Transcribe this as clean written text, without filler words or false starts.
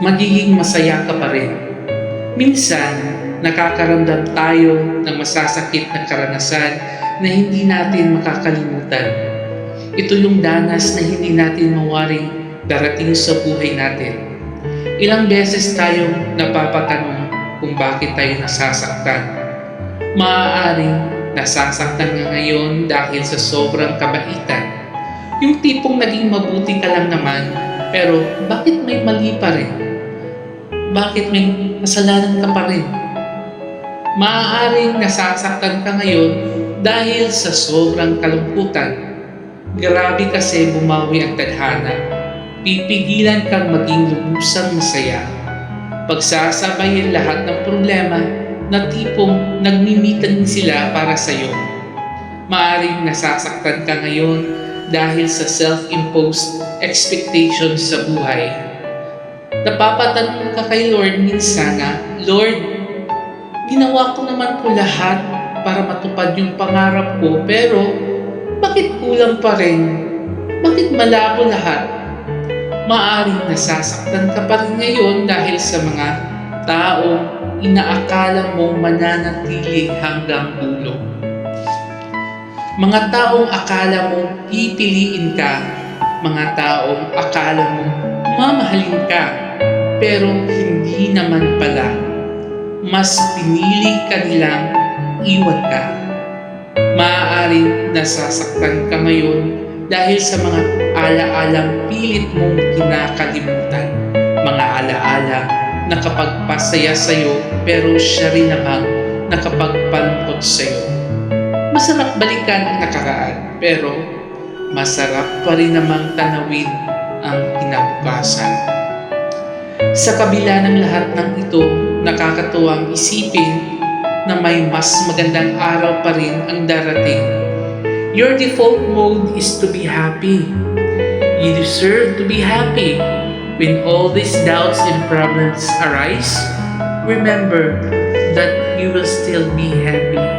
magiging masaya ka pa rin. Minsan, nakakaramdam tayo ng masasakit na karanasan na hindi natin makakalimutan. Ito yung danas na hindi natin mawaring darating sa buhay natin. Ilang beses tayong napapatanong kung bakit tayo nasasaktan. Maaaring nasasaktan nga ngayon dahil sa sobrang kabaitan. Yung tipong naging mabuti ka lang naman, pero bakit may mali pa rin? Bakit may kasalanan ka pa rin? Maaaring nasasaktan ka ngayon dahil sa sobrang kalungkutan. Grabe kasi bumawi ang tadhana. Pipigilan kang maging lubusang masaya. Pagsasabayin lahat ng problema na tipong nagmimitan sila para sa'yo. Maaaring nasasaktan ka ngayon dahil sa self-imposed expectations sa buhay. Napapatanong ka kay Lord minsan na, Lord, ginawa ko naman po lahat para matupad yung pangarap ko, pero bakit kulang pa rin? Bakit malabo lahat? Maaaring nasasaktan ka pa rin ngayon dahil sa mga taong inaakala mong mananatili hanggang dulo. Mga taong akala mong pipiliin ka, mga taong akala mong mamahalin ka, pero hindi naman pala. Mas pinili ka nilang iwan ka. Maaaring nasasaktan ka ngayon dahil sa mga ala-alang pilit mong kinakalimutan. Mga ala-ala na nakapagpasaya sa'yo pero siya rin namang nakapagpalungkot sa'yo. Masarap balikan ang nakaraan pero masarap pa rin namang tanawin ang kinabukasan. Sa kabila ng lahat ng ito, nakakatuwang isipin na may mas magandang araw pa rin ang darating. Your default mode is to be happy. You deserve to be happy. When all these doubts and problems arise, remember that you will still be happy.